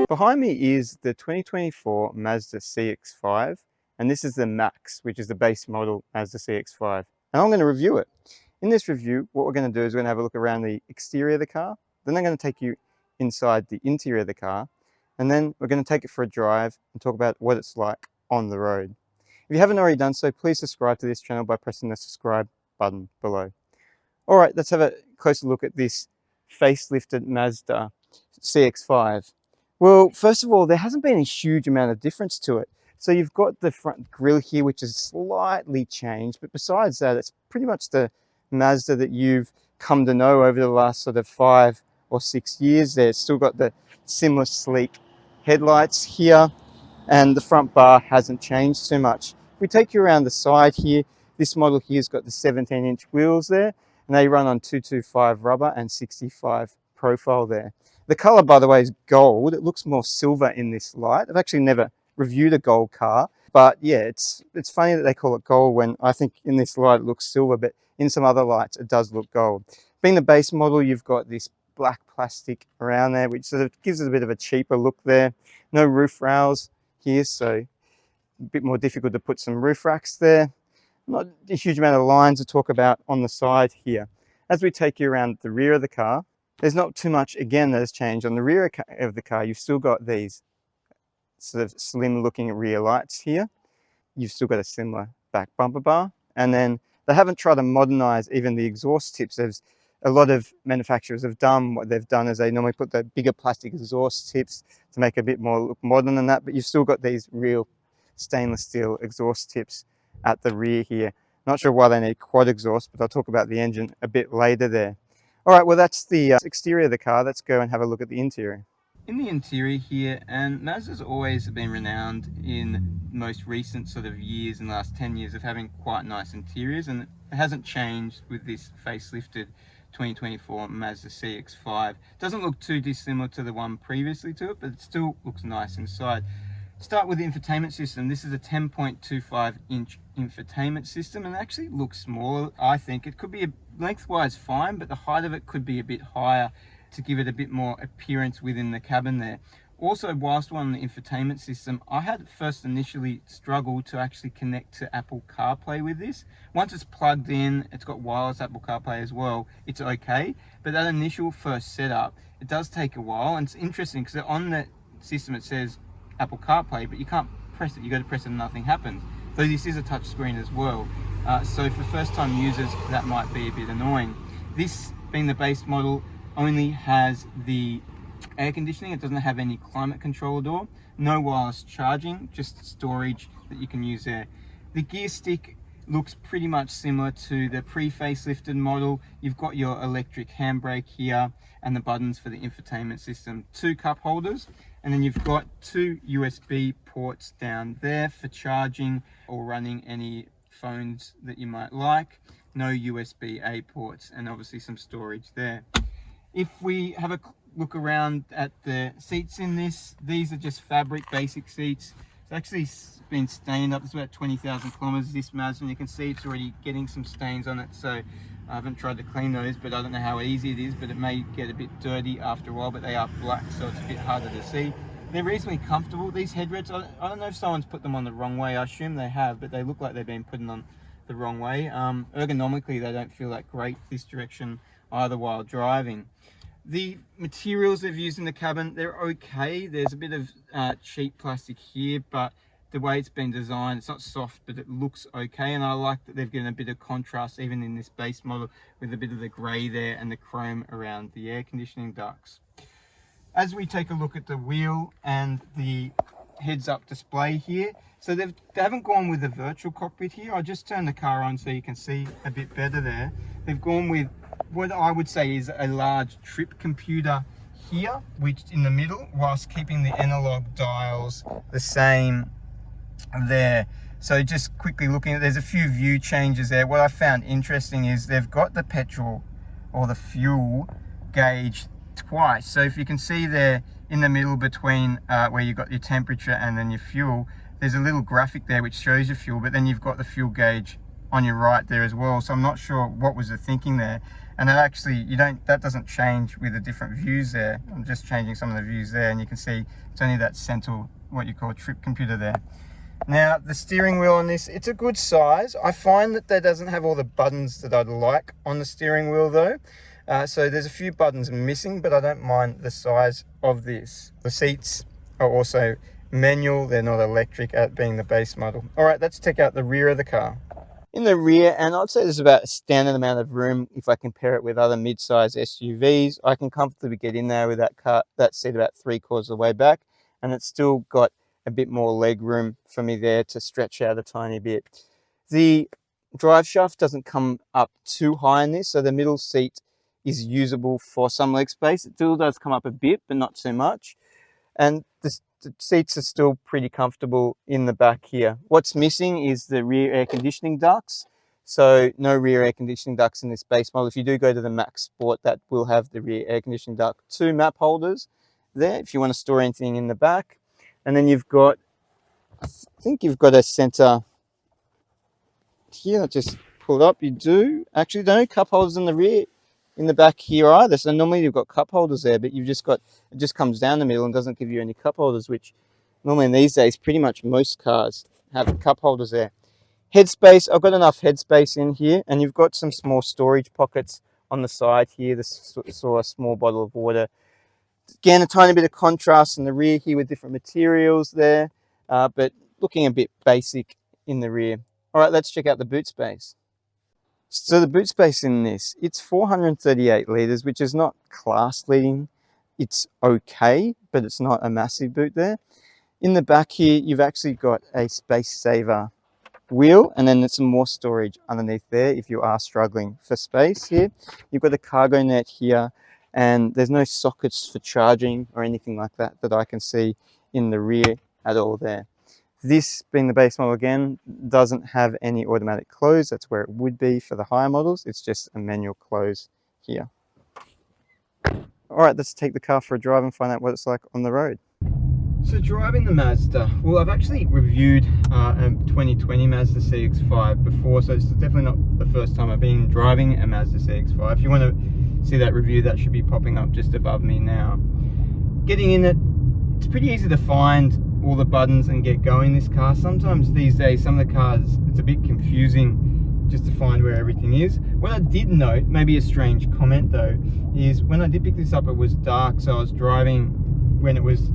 Behind me is the 2024 Mazda CX-5, and this is the Maxx, which is the base model Mazda CX-5. And I'm going to review it. In this review, what we're going to do is we're going to have a look around the exterior of the car, then I'm going to take you inside the interior of the car, and then we're going to take it for a drive and talk about what it's like on the road. If you haven't already done so, please subscribe to this channel by pressing the subscribe button below. All right, let's have a closer look at this facelifted Mazda CX-5. Well, first of all, there hasn't been a huge amount of difference to it. So you've got the front grille here, which is slightly changed, but besides that, it's pretty much the Mazda that you've come to know over the last sort of 5 or 6 years there. It's still got the similar sleek headlights here, and the front bar hasn't changed too much. If we take you around the side here, this model here has got the 17-inch wheels there, and they run on 225 rubber and 65 profile there. The color, by the way, is gold. It looks more silver in this light. I've actually never reviewed a gold car, but yeah, it's funny that they call it gold when I think in this light it looks silver, but in some other lights it does look gold. Being the base model, you've got this black plastic around there, which sort of gives it a bit of a cheaper look there. No roof rails here, so a bit more difficult to put some roof racks there. Not a huge amount of lines to talk about on the side here. As we take you around the rear of the car, there's not too much, again, that has changed. On the rear of the car, you've still got these sort of slim looking rear lights here. You've still got a similar back bumper bar. And then they haven't tried to modernize even the exhaust tips. There's a lot of manufacturers have done what they've done is they normally put the bigger plastic exhaust tips to make it a bit more look modern than that, but you've still got these real stainless steel exhaust tips at the rear here. Not sure why they need quad exhaust, but I'll talk about the engine a bit later there. All right, well, that's the exterior of the car. Let's go and have a look at the interior. In the interior here, and Mazda's always been renowned in most recent sort of years, in the last 10 years, of having quite nice interiors, and it hasn't changed with this facelifted 2024 Mazda CX-5. Doesn't look too dissimilar to the one previously to it, but it still looks nice inside. Start with the infotainment system. This is a 10.25-inch infotainment system, and it actually looks smaller. I think it could be lengthwise fine, but the height of it could be a bit higher to give it a bit more appearance within the cabin there. Also, whilst we're on the infotainment system, I had first initially struggled to actually connect to Apple CarPlay with this. Once it's plugged in, it's got wireless Apple CarPlay as well, it's okay. But that initial first setup, it does take a while, and it's interesting because on the system it says Apple CarPlay, but you can't press it. You got to press it and nothing happens. Though this is a touch screen as well. So for first time users, that might be a bit annoying. This, being the base model, only has the air conditioning. It doesn't have any climate control at all. No wireless charging, just storage that you can use there. The gear stick looks pretty much similar to the pre-facelifted model. You've got your electric handbrake here and the buttons for the infotainment system. 2 cup holders, and then you've got 2 USB ports down there for charging or running any phones that you might like. No USB-A ports, and obviously some storage there. If we have a look around at the seats in this, these are just fabric basic seats. It's actually been stained up. It's about 20,000 kilometers, this Mazda, and you can see it's already getting some stains on it. So I haven't tried to clean those, but I don't know how easy it is, but it may get a bit dirty after a while, but they are black, so it's a bit harder to see. They're reasonably comfortable, these headrests. I don't know if someone's put them on the wrong way. I assume they have, but they look like they've been put on the wrong way. Ergonomically, they don't feel that great this direction either while driving. The materials they've used in the cabin, they're okay. There's a bit of cheap plastic here, but the way it's been designed, it's not soft, but it looks okay. And I like that they've given a bit of contrast, even in this base model, with a bit of the grey there and the chrome around the air conditioning ducts. As we take a look at the wheel and the heads-up display here, so they haven't gone with the virtual cockpit here. I'll just turn the car on so you can see a bit better there. They've gone with what I would say is a large trip computer here, which in the middle, whilst keeping the analog dials the same there. So just quickly looking at, there's a few view changes there. What I found interesting is they've got the petrol or the fuel gauge twice. So if you can see there in the middle between where you've got your temperature and then your fuel, there's a little graphic there which shows your fuel, but then you've got the fuel gauge on your right there as well, so I'm not sure what was the thinking there. And that actually, that doesn't change with the different views there. I'm just changing some of the views there, and you can see it's only that center, what you call trip computer there. Now, the steering wheel on this, it's a good size. I find that doesn't have all the buttons that I'd like on the steering wheel though. So there's a few buttons missing, but I don't mind the size of this. The seats are also manual, they're not electric, at being the base model. All right, let's check out the rear of the car. In the rear, and I'd say there's about a standard amount of room if I compare it with other mid-size SUVs. I can comfortably get in there with that seat about 3/4 of the way back, and it's still got a bit more leg room for me there to stretch out a tiny bit. The drive shaft doesn't come up too high in this, so the middle seat is usable for some leg space. It still does come up a bit, but not too much. And the seats are still pretty comfortable in the back here. What's missing is the rear air conditioning ducts. So no rear air conditioning ducts in this base model. If you do go to the Maxx Sport, that will have the rear air conditioning duct. 2 map holders there if you want to store anything in the back. And then you've got, I think you've got a center here. Just pull it up. You do. Actually, there are no cup holders in the rear, in the back here either. So normally you've got cup holders there, but you've just got, it just comes down the middle and doesn't give you any cup holders, which normally in these days, pretty much most cars have cup holders there. Headspace, I've got enough headspace in here, and you've got some small storage pockets on the side here. This saw a small bottle of water. Again, a tiny bit of contrast in the rear here with different materials there, but looking a bit basic in the rear. All right, let's check out the boot space. So the boot space in this, it's 438 litres, which is not class leading. It's okay, but it's not a massive boot there. In the back here, you've actually got a space saver wheel, and then there's some more storage underneath there if you are struggling for space here. You've got a cargo net here, and there's no sockets for charging or anything like that that I can see in the rear at all there. This, being the base model again, doesn't have any automatic close. That's where it would be for the higher models. It's just a manual close here. All right, let's take the car for a drive and find out what it's like on the road. So driving the Mazda, well, I've actually reviewed a 2020 Mazda CX-5 before, so it's definitely not the first time I've been driving a Mazda CX-5. If you want to see that review, that should be popping up just above me now. Getting in it, it's pretty easy to find all the buttons and get going in this car. Sometimes these days, some of the cars, it's a bit confusing just to find where everything is. What I did note, maybe a strange comment though, is when I did pick this up, it was dark, so I was driving when it was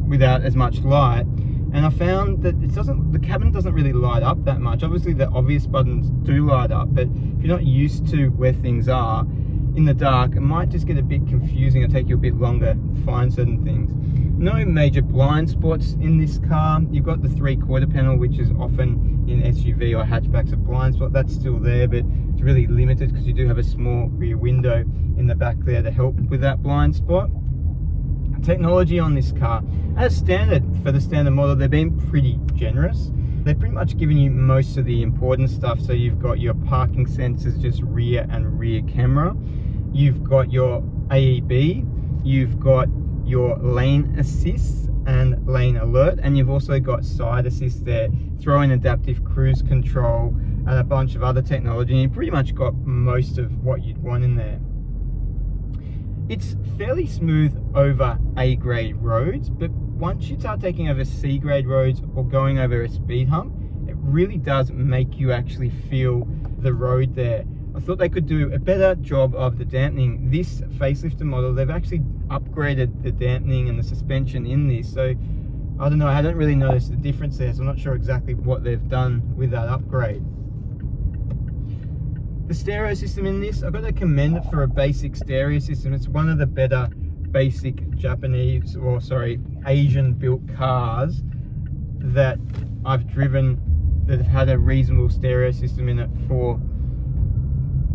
without as much light, and I found that the cabin doesn't really light up that much. Obviously the obvious buttons do light up, but if you're not used to where things are in the dark, it might just get a bit confusing or take you a bit longer to find certain things. No major blind spots in this car. You've got the 3/4 panel, which is often in SUV or hatchbacks a blind spot. That's still there, but it's really limited because you do have a small rear window in the back there to help with that blind spot. Technology on this car, as standard for the standard model, they've been pretty generous. They've pretty much given you most of the important stuff. So you've got your parking sensors, just rear and rear camera. You've got your AEB, you've got your lane assist and lane alert, and you've also got side assist there, throw-in adaptive cruise control, and a bunch of other technology. And you pretty much got most of what you'd want in there. It's fairly smooth over A-grade roads, but once you start taking over C-grade roads or going over a speed hump, it really does make you actually feel the road there. I thought they could do a better job of the dampening. This facelifted model, they've actually upgraded the dampening and the suspension in this, so I don't know, I hadn't really noticed the difference there, so I'm not sure exactly what they've done with that upgrade. The stereo system in this, I've got to commend it for a basic stereo system. It's one of the better basic Japanese, or sorry, Asian built cars that I've driven that have had a reasonable stereo system in it for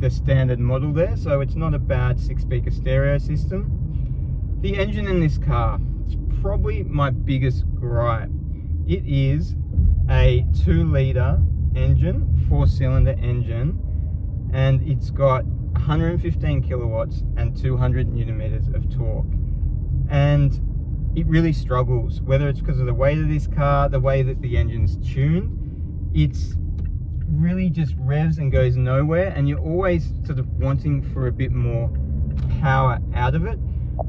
the standard model there. So it's not a bad 6-speaker stereo system. The engine in this car, it's probably my biggest gripe. It is a 2-litre engine, 4-cylinder engine, and it's got 115 kilowatts and 200 newton meters of torque, and it really struggles, whether it's because of the weight of this car, the way that the engine's tuned. It's really just revs and goes nowhere, and you're always sort of wanting for a bit more power out of it.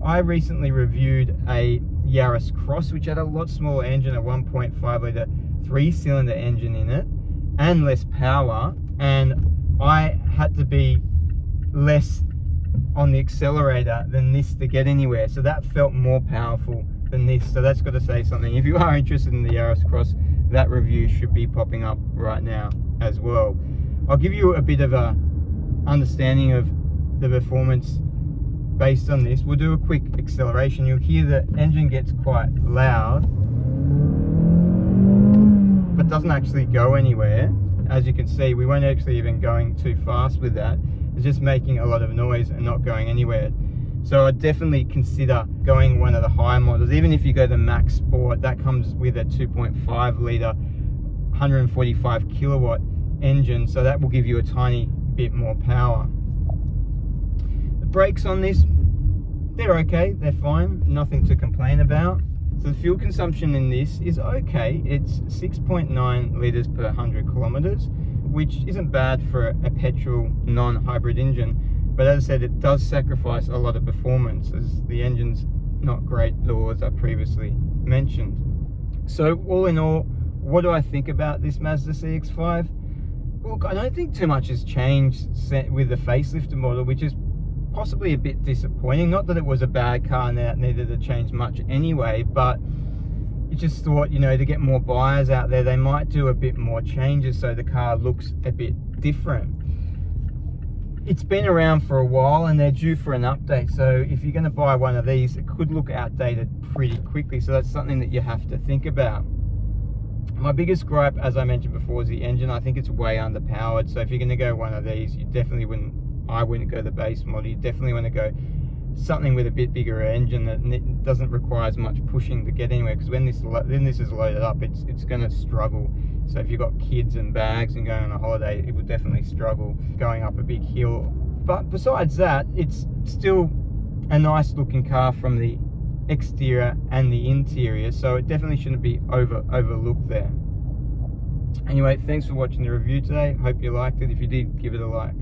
I recently reviewed a Yaris Cross, which had a lot smaller engine, a 1.5 litre 3-cylinder engine in it, and less power, and I had to be less on the accelerator than this to get anywhere, so that felt more powerful than this. So that's got to say something. If you are interested in the Yaris Cross, that review should be popping up right now as well. I'll give you a bit of a understanding of the performance based on this. We'll do a quick acceleration. You'll hear the engine gets quite loud, but doesn't actually go anywhere. As you can see, we weren't actually even going too fast with that. It's just making a lot of noise and not going anywhere. So I'd definitely consider going one of the higher models. Even if you go the Max Sport, that comes with a 2.5 litre 145 kilowatt engine, so that will give you a tiny bit more power. The brakes on this, they're okay, they're fine, nothing to complain about. So the fuel consumption in this is okay. It's 6.9 litres per 100 kilometres, which isn't bad for a petrol non-hybrid engine. But as I said, it does sacrifice a lot of performance, as the engine's not great, as I previously mentioned. So all in all, what do I think about this Mazda CX-5? Look, I don't think too much has changed with the facelifted model, which is possibly a bit disappointing. Not that it was a bad car and that needed to change much anyway, but you just thought, you know, to get more buyers out there, they might do a bit more changes so the car looks a bit different. It's been around for a while and they're due for an update, so if you're going to buy one of these, it could look outdated pretty quickly, so that's something that you have to think about. My biggest gripe, as I mentioned before, is the engine. I think it's way underpowered, so if you're going to go one of these, you definitely wouldn't, I wouldn't go the base model. You definitely want to go something with a bit bigger engine that doesn't require as much pushing to get anywhere, because when this is loaded up, it's going to struggle. So if you've got kids and bags and going on a holiday, it would definitely struggle going up a big hill. But besides that, it's still a nice looking car from the exterior and the interior, so it definitely shouldn't be overlooked there. Anyway, thanks for watching the review today. Hope you liked it. If you did, give it a like.